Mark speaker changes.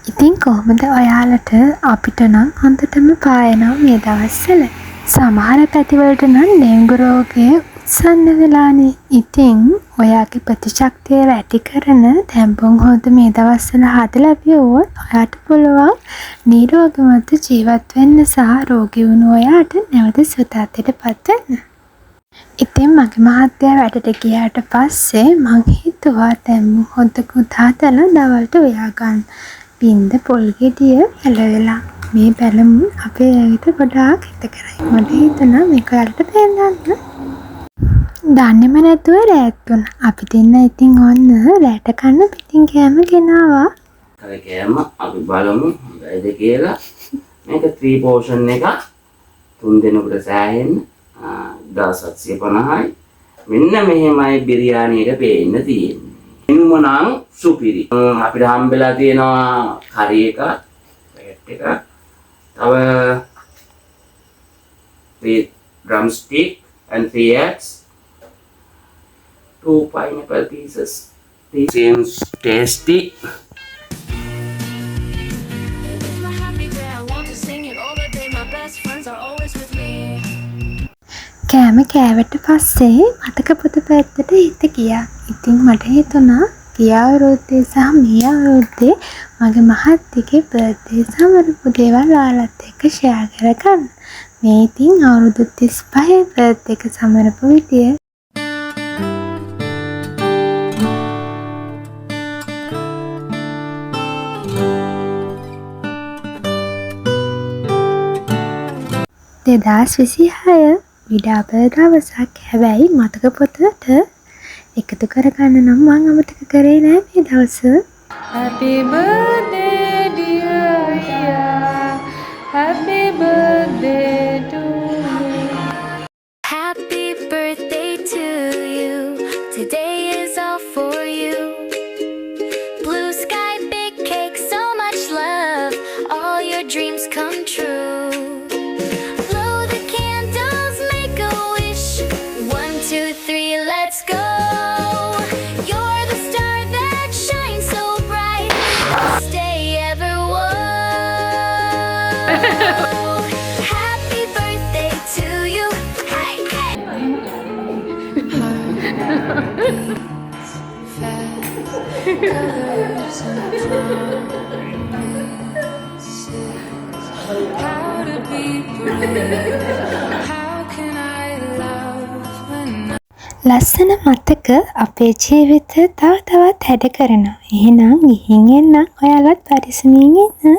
Speaker 1: ඉතින් කොහොමද ඔයාලට අපිට නම් හොඳටම පායනවා මේ දවස්වල. සමහර පැතිවලට නම් ඩෙන්ගු රෝගය උත්සන්න වෙලානේ. ඉතින් ඔයාගේ ප්‍රතිශක්තිය වැඩි කරන තැඹුම් හොද මේ දවස්වල හදලා බිව්වොත් ඔයාට පුළුවන් නිරෝගීමත් ජීවත් වෙන්න සහ රෝගී වුණු ඔයාට නැවත සුවතාවයටපත් වෙන්න. ඉතින් මගේ මහත්තයා වැඩට ගියාට පස්සේ මං හිතුවා තැඹුම් හොදකුත් හදලා දවල්ට උයා ගන්න. පින්ද පොල් ගෙඩිය පැලවෙලා මේ පැලමුන් අපේ ඇඟට ගොඩාක් හිත කරයි. මට හිතුණා මේක ඔයාලට පෙන්නන්න. දන්නේම නැතුව රෑත් වුණා. අපි දෙන්න ඉතින් ඔන්න රැට කන්න පිටින් කෑම ගෙනාවා.
Speaker 2: අර කෑම අපි බලමු හොඳයිද කියලා. මේක 3 පෝෂන් එක 3 දෙනෙකුට සෑහෙන්න 1750යි. මෙන්න මෙහෙමයි බිරියානි එක පේන්න තියෙන්නේ. එන්මනම් සුපිරි. අපිට හම්බෙලා තියෙනවා කරි එක, පැකට් එක. තව 3 drumstick and 3 eggs. 2 pineapple pieces. This seems tasty.
Speaker 1: කෑම කෑවට පස්සේ මතක පොත පැත්තට හිත ගියා. ඉතින් මට හිතුණා ගිය අවුරුද්දේ සහ මේ අවුරුද්දේ මගේ මහත්තයාගේ බර්ත්ඩේ සමරපු දේවල් ඔයාලත් එක්ක ෂෙයා කරගන්න. මේ ඉතින් අවුරුදු 35 බර්ත්ඩේ එක සමරපු විදිය. දෙදාස් 26 විඩාපල් දවසක්. හැබැයි මතක පොතට එකතු කරගන්න නම් මං අමතක කරේ නෑ මේ දවස.
Speaker 3: Happy birthday dear Ria. Happy birthday to you.
Speaker 4: Happy birthday to you. Today is all for you. Blue sky, big cake, so much love. All your dreams come true. Blow the candles, make a wish. 1, 2, 3, let's go. You're the star that shines so bright. Stay ever warm. Happy birthday to you. Hey, hey.
Speaker 3: How to be brave. How can I love when
Speaker 1: ලස්සන මතක අපේ ජීවිත තව තවත් හැඩ කරනවා. එහෙනම් ගිහින් එන්න ඔයාලත් පරිස්සමින් ඉන්න.